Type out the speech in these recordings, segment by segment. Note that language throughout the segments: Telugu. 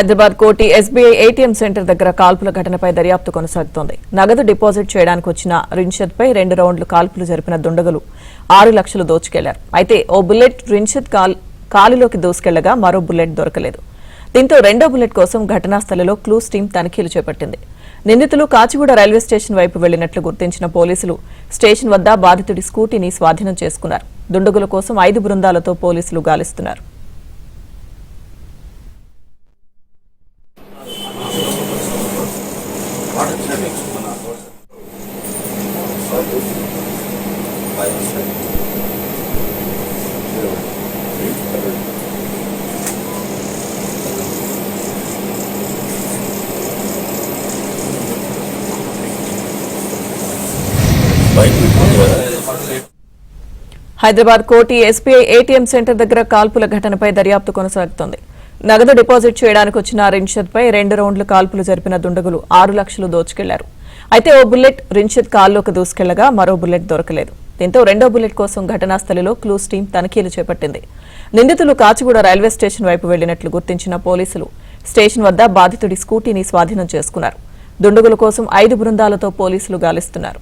హైదరాబాద్ కోటి ఎస్బీఐ ఏటీఎం సెంటర్ దగ్గర కాల్పుల ఘటనపై దర్యాప్తు కొనసాగుతోంది. నగదు డిపాజిట్ చేయడానికి వచ్చిన రిన్షద్పై 2 రౌండ్లు కాల్పులు జరిపిన దుండగులు 6 లక్షలు దోచుకెళ్లారు. అయితే ఓ బుల్లెట్ రిన్షద్ కాలులోకి దూసుకెళ్లగా మరో బుల్లెట్ దొరకలేదు. దీంతో రెండో బుల్లెట్ కోసం ఘటనా స్థలంలో క్లూస్ టీం తనిఖీలు చేపట్టింది. నిందితులు కాచిగూడ రైల్వే స్టేషన్ వైపు వెళ్లినట్లు గుర్తించిన పోలీసులు స్టేషన్ వద్ద బాధితుడి స్కూటీని స్వాధీనం చేసుకున్నారు. దుండగుల కోసం 5 బృందాలతో పోలీసులు గాలిస్తున్నారు. హైదరాబాద్ కోటి ఎస్బీఐ ఏటీఎం సెంటర్ దగ్గర కాల్పుల ఘటనపై దర్యాప్తు కొనసాగుతోంది. నగదు డిపాజిట్ చేయడానికి వచ్చిన రిన్షద్పై 2 రౌండ్లు కాల్పులు జరిపిన దుండగులు 6 లక్షలు దోచుకెళ్లారు. అయితే ఓ బుల్లెట్ రిన్షద్ కాల్లోకి దూసుకెళ్లగా మరో బుల్లెట్ దొరకలేదు. దీంతో రెండో బుల్లెట్ కోసం ఘటనా స్థలిలో క్లూస్ టీం తనిఖీలు చేపట్టింది. నిందితులు కాచిగూడ రైల్వే స్టేషన్ వైపు వెళ్లినట్లు గుర్తించిన పోలీసులు స్టేషన్ వద్ద బాధితుడి స్కూటీని స్వాధీనం చేసుకున్నారు. దుండగుల కోసం 5 బృందాలతో పోలీసులు గాలిస్తున్నారు.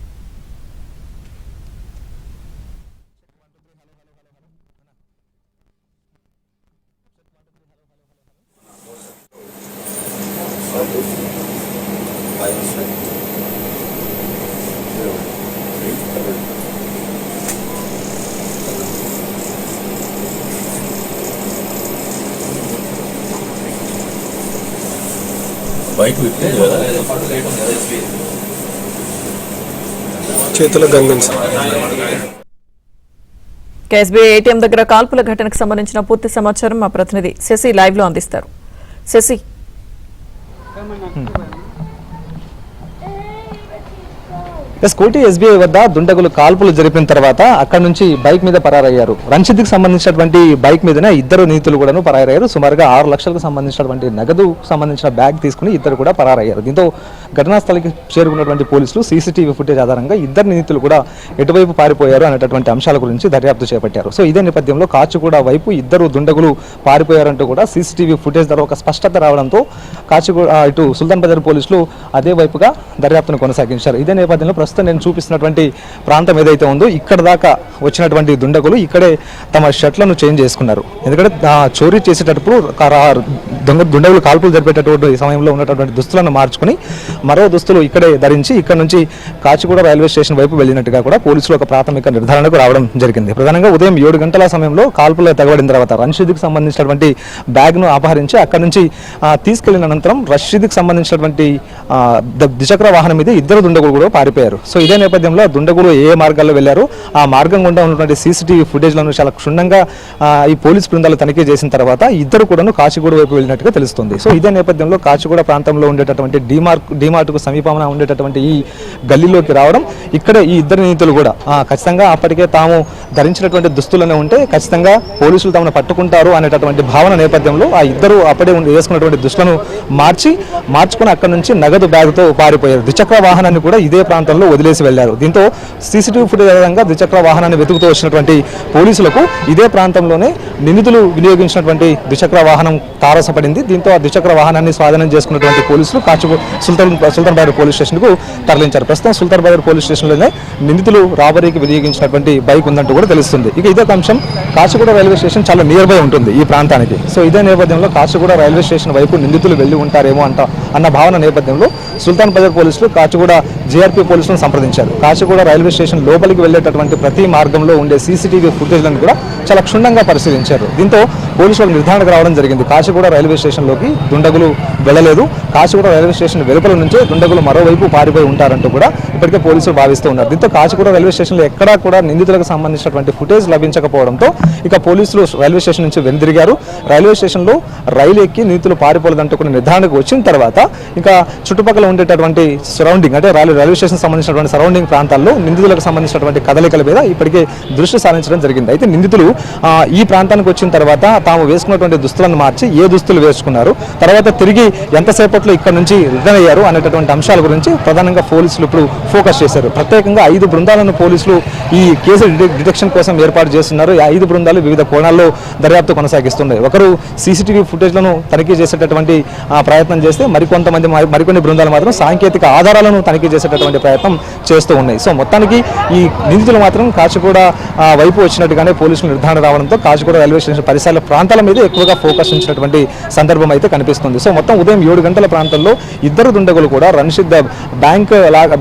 చేతుల గంగం ఎస్బీఐ ఏటీఎం దగ్గర కాల్పుల ఘటనకు సంబంధించిన పూర్తి సమాచారం మా ప్రతినిధి శశి లైవ్ లో అందిస్తారు. శశి, కోటి ఎస్బీఐ వద్ద దుండగులు కాల్పులు జరిపిన తర్వాత అక్కడ నుంచి బైక్ మీద పరారయ్యారు. రణ్షిద్కి సంబంధించినటువంటి బైక్ మీదనే 2 నిందితులు కూడా పరారయ్యారు. సుమారుగా 6 లక్షలకు సంబంధించినటువంటి నగదు సంబంధించిన బ్యాగ్ తీసుకుని 2 కూడా పరారయ్యారు. దీంతో ఘటనా స్థలికి చేరుకున్నటువంటి పోలీసులు సీసీటీవీ ఫుటేజ్ ఆధారంగా 2 నిందితులు కూడా ఎటువైపు పారిపోయారు అనేటటువంటి అంశాల గురించి దర్యాప్తు చేపట్టారు. సో ఇదే నేపథ్యంలో కాచిగూడ వైపు 2 దుండగులు పారిపోయారంటూ కూడా సీసీటీవీ ఫుటేజ్ ద్వారా ఒక స్పష్టత రావడంతో కాచిగూడ ఇటు సుల్తాన్ బజార్ పోలీసులు అదే వైపుగా దర్యాప్తును కొనసాగించారు. ఇదే నేపథ్యంలో ప్రస్తుతం నేను చూపిస్తున్నటువంటి ప్రాంతం ఏదైతే ఉందో ఇక్కడ దాకా వచ్చినటువంటి దుండగులు ఇక్కడే తమ షర్ట్లను చేంజ్ చేసుకున్నారు. ఎందుకంటే చోరీ చేసేటప్పుడు దుండగులు కాల్పులు జరిపేటటువంటి సమయంలో ఉన్నటువంటి దుస్తులను మార్చుకుని మరో దుస్తులు ఇక్కడే ధరించి ఇక్కడ నుంచి కాచిగూడ రైల్వే స్టేషన్ వైపు వెళ్ళినట్టుగా కూడా పోలీసులు ఒక ప్రాథమిక నిర్ధారణకు రావడం జరిగింది. ప్రధానంగా ఉదయం 7 గంటల సమయంలో కాల్పులు తెగబడిన తర్వాత రషీద్కి సంబంధించినటువంటి బ్యాగ్ను అపహరించి అక్కడి నుంచి తీసుకెళ్లిన అనంతరం రషీద్కి సంబంధించినటువంటి ద్విచక్ర వాహనం మీద 2 దుండగులు కూడా పారిపోయారు. సో ఇదే నేపథ్యంలో దుండగులు ఏ మార్గాల్లో వెళ్లారో ఆ మార్గం గుండా ఉన్నటువంటి సీసీటీవీ ఫుటేజ్లను చాలా క్షుణ్ణంగా ఈ పోలీసు బృందాలు తనిఖీ చేసిన తర్వాత 2 కూడా కాచిగూడ వైపు వెళ్ళినట్టుగా తెలుస్తుంది. సో ఇదే నేపథ్యంలో కాచిగూడ ప్రాంతంలో ఉండేటటువంటి డిమార్ట్కు సమీపంలో ఉండేటటువంటి ఈ గల్లీలోకి రావడం ఇక్కడ ఈ 2 నిందితులు కూడా ఖచ్చితంగా అప్పటికే తాము ధరించినటువంటి దుస్తులనే ఉంటే ఖచ్చితంగా పోలీసులు తమను పట్టుకుంటారు అనేటటువంటి భావన నేపథ్యంలో ఆ 2 అప్పుడే వేసుకున్నటువంటి దుస్తులను మార్చుకుని అక్కడి నుంచి నగదు బ్యాగ్తో పారిపోయారు. ద్విచక్ర వాహనాన్ని కూడా ఇదే ప్రాంతంలో వదిలేసి వెళ్లారు. దీంతో సీసీటీవీ ఫుటేజ్ ఆధారంగా ద్విచక్ర వాహనాన్ని వెతుకుతూ వచ్చినటువంటి పోలీసులకు ఇదే ప్రాంతంలోనే నిందితులు వినియోగించినటువంటి ద్విచక్ర వాహనం తారసపడింది. దీంతో ఆ ద్విచక్ర వాహనాన్ని స్వాధీనం చేసుకున్నటువంటి పోలీసులు సుల్తాన్ బజార్ పోలీస్ స్టేషన్కు తరలించారు. ప్రస్తుతం సుల్తాన్ బజార్ పోలీస్ స్టేషన్లోనే నిందితులు రాబరీకి వినియోగించినటువంటి బైక్ ఉందంటూ కూడా తెలుస్తుంది. ఇక ఇదే అంశం కాచిగూడ రైల్వే స్టేషన్ చాలా నియర్ బై ఉంటుంది ఈ ప్రాంతానికి. సో ఇదే నేపథ్యంలో కాచిగూడ రైల్వే స్టేషన్ వైపు నిందితులు వెళ్లి ఉంటారేమో అన్న భావన నేపథ్యంలో సుల్తాన్ బజార్ పోలీసులు కాచిగూడ జీఆర్పీ పోలీసులను సంప్రదించారు. కాచిగూడ రైల్వే స్టేషన్ లోపలికి వెళ్లేటటువంటి ప్రతి మార్గంలో ఉండే సీసీటీవీ ఫుటేజ్లను కూడా చాలా క్షుణ్ణంగా పరిశీలించారు. దీంతో పోలీసులకు నిర్ధారణకు రావడం జరిగింది. కాచిగూడ రైల్వే స్టేషన్లోకి దుండగులు వెళ్లలేదు. కాచిగూడ రైల్వే స్టేషన్ వెలుపల నుంచే దుండగులు మరోవైపు పారిపోయి ఉంటారంటూ కూడా ఇప్పటికే పోలీసులు భావిస్తూ ఉన్నారు. దీంతో కాచిగూడ రైల్వే స్టేషన్లో ఎక్కడా కూడా నిందితులకు సంబంధించినటువంటి ఫుటేజ్ లభించకపోవడంతో ఇక పోలీసులు రైల్వే స్టేషన్ నుంచి వెనుదిరిగారు. రైల్వే స్టేషన్లో రైలు ఎక్కి నిందితులు పారిపోలేదంటూ కూడా నిర్ధారణకు వచ్చిన తర్వాత ఇంకా చుట్టుపక్కల ఉండేటటువంటి సరౌండింగ్ అంటే రైల్వే స్టేషన్ సంబంధించినటువంటి సరౌండింగ్ ప్రాంతాల్లో నిందితులకు సంబంధించినటువంటి కదలికల మీద ఇప్పటికే దృష్టి సారించడం జరిగింది. అయితే నిందితులు ఈ ప్రాంతానికి వచ్చిన తర్వాత తాము వేసుకున్నటువంటి దుస్తులను మార్చి ఏ దుస్తులు వేసుకున్నారు, తర్వాత తిరిగి ఎంతసేపట్లో ఇక్కడ నుంచి రిటర్న్ అయ్యారు అనేటటువంటి అంశాల గురించి ప్రధానంగా పోలీసులు ఇప్పుడు ఫోకస్ చేశారు. ప్రత్యేకంగా 5 బృందాలను పోలీసులు ఈ కేసు డిటెక్షన్ కోసం ఏర్పాటు చేస్తున్నారు. ఈ 5 బృందాలు వివిధ కోణాల్లో దర్యాప్తు కొనసాగిస్తున్నాయి. ఒకరు సీసీటీవీ ఫుటేజ్లను తనిఖీ చేసేటటువంటి ప్రయత్నం చేస్తే మరికొన్ని బృందాలు మాత్రం సాంకేతిక ఆధారాలను తనిఖీ చేసేటటువంటి ప్రయత్నం చేస్తూ ఉన్నాయి. సో మొత్తానికి ఈ నిందితులు మాత్రం కాచిగూడ వైపు వచ్చినట్టుగానే పోలీసులు నిర్ధారణ రావడంతో కాచిగూడ రైల్వే స్టేషన్ పరిసర ప్రాంతాల మీద ఎక్కువగా ఫోకస్ ఉంచినటువంటి సందర్భం అయితే కనిపిస్తుంది. సో మొత్తం ఉదయం 7 గంటల ప్రాంతంలో ఇద్దరు దుండగులు కూడా రణసిద్ధ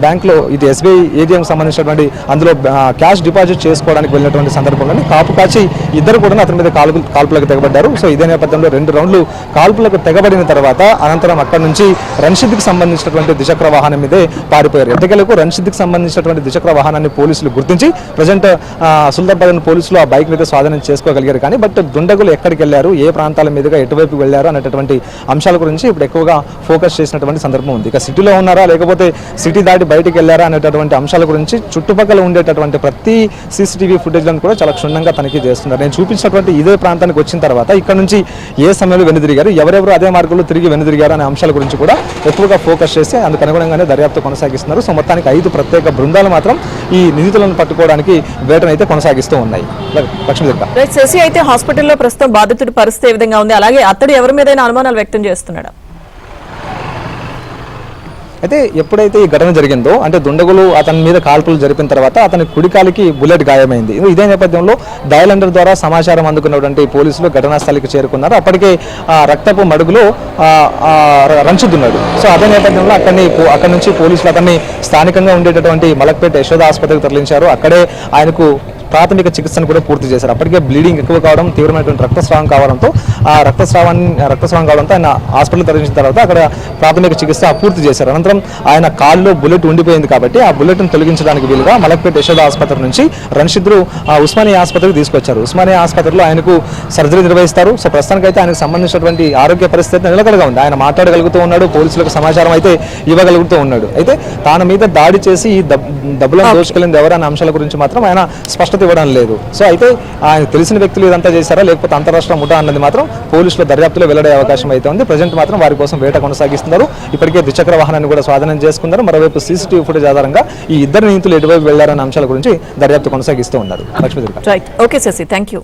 బ్యాంక్లో ఇది ఎస్బీఐ ఏటీఎం సంబంధించినటువంటి అందులో క్యాష్ డిపాజిట్ చేసుకోవడానికి వెళ్ళినటువంటి సందర్భంలోనే కాపు కాచి ఇద్దరు కూడా అతని మీద కాల్పులకు తెగబడ్డారు. సో ఇదే నేపథ్యంలో 2 రౌండ్లు కాల్పులకు తెగబడిన తర్వాత అనంతరం అక్కడి నుంచి రణసిద్ధికి సంబంధించినటువంటి ద్విచక్ర వాహనం మీదే పారిపోయారు. ఎట్టకేలకు రణసిద్ధికి సంబంధించినటువంటి ద్విచక్ర వాహనాన్ని పోలీసులు గుర్తించి ప్రజెంట్ సుల్తాబాద్ పోలీసులు ఆ బైక్ మీద స్వాధీనం చేసుకోగలిగారు. కానీ బట్ దుండగులు ఎక్కడికి వెళ్ళారు, ఏ ప్రాంతాల మీదుగా ఎటువైపు వెళ్ళారు అనేటటువంటి అంశాల గురించి ఇప్పుడు ఎక్కువగా ఫోకస్ చేసినటువంటి సందర్భం ఉంది. ఇక సిటీలో ఉన్నారా లేకపోతే సిటీ దాటి బయటికి వెళ్ళారా అనేటటువంటి అంశాల గురించి చుట్టుపక్కల ఉండేటటువంటి ప్రతి సీసీటీవీ ఫుటేజ్లను కూడా చాలా క్షుణ్ణంగా తనిఖీ చేస్తున్నారు. నేను చూపించినటువంటి ఇదే ప్రాంతానికి వచ్చిన తర్వాత ఇక్కడ నుంచి ఏ సమయంలో వెనుదిరిగారు, ఎవరెవరు అదే మార్గంలో తిరిగి వెనుదిరిగారు అనే అంశాల గురించి కూడా ఎక్కువగా ఫోకస్ చేసి అందుకు అనుగుణంగానే దర్యాప్తు కొనసాగిస్తున్నారు. సో మొత్తానికి 5 ప్రత్యేక బృందాలు మాత్రం ఈ నిందితులను పట్టుకోవడానికి వేటనైతే కొనసాగిస్తూ ఉన్నాయి. లక్ష్మీదేవి శశి అయితే హాస్పిటల్లో ప్రస్తుతం బాధితుడి పరిస్థితి ఏ విధంగా ఉంది, అలాగే అతడు ఎవరి మీదైనా అనుమానాలు వ్యక్తం చేస్తున్నాడు? అయితే ఎప్పుడైతే ఈ ఘటన జరిగిందో అంటే దుండగులు అతని మీద కాల్పులు జరిపిన తర్వాత అతని కుడికాలికి బుల్లెట్ గాయమైంది. ఇదే నేపథ్యంలో డయల్ ద్వారా సమాచారం అందుకున్నటువంటి పోలీసులు ఘటనా స్థలికి చేరుకున్నారు. అప్పటికే రక్తపు మడుగులో రంచుతున్నాడు. సో అదే నేపథ్యంలో అక్కడి నుంచి పోలీసులు అతన్ని స్థానికంగా ఉండేటటువంటి మలక్పేట యశోద ఆసుపత్రికి తరలించారు. అక్కడే ఆయనకు ప్రాథమిక చికిత్సను కూడా పూర్తి చేశారు. అప్పటికే బ్లీడింగ్ ఎక్కువ కావడం, తీవ్రమైనటువంటి రక్తస్రావం కావడంతో ఆ రక్తస్రావం కావడంతో ఆయన హాస్పిటల్ తరలించిన తర్వాత అక్కడ ప్రాథమిక చికిత్స పూర్తి చేశారు. అనంతరం ఆయన కాల్లో బుల్లెట్ ఉండిపోయింది కాబట్టి ఆ బుల్లెట్ను తొలగించడానికి వీలుగా మలక్పేట యశోద ఆసుపత్రి నుంచి రణసిద్ధులు ఉస్మానియా ఆసుపత్రికి తీసుకొచ్చారు. ఉస్మానియా ఆసుపత్రిలో ఆయనకు సర్జరీ నిర్వహిస్తారు. సో ప్రస్తుతానికైతే ఆయనకు సంబంధించినటువంటి ఆరోగ్య పరిస్థితి నిలకడగా ఉంది. ఆయన మాట్లాడగలుగుతూ ఉన్నాడు, పోలీసులకు సమాచారం అయితే ఇవ్వగలుగుతూ ఉన్నాడు. అయితే తన మీద దాడి చేసి ఈ డబ్బులను దోచుకెళ్ళింది ఎవరు అనే అంశాల గురించి మాత్రం ఆయన స్పష్టత ఇవ్వడం లేదు. సో అయితే ఆయన తెలిసిన వ్యక్తులు ఇదంతా చేశారా లేకపోతే అంతరాష్ట్ర ముఠా అన్నది మాత్రం పోలీసుల దర్యాప్తులో వెల్లడే అవకాశం అయితే ఉంది. ప్రజెంట్ మాత్రం వారి కోసం వేట కొనసాగిస్తున్నారు. ఇప్పటికే ద్విచక్ర వాహనాన్ని కూడా స్వాధీనం చేసుకున్నారు. మరోవైపు సీసీటీవీ ఫుటేజ్ ఆధారంగా ఈ ఇద్దరు నిందితులు ఎటువైపు వెళ్లారనే అంశాల గురించి దర్యాప్తు కొనసాగిస్తూ ఉన్నారు. Lakshmidevi. Right, okay Sashi, thank you.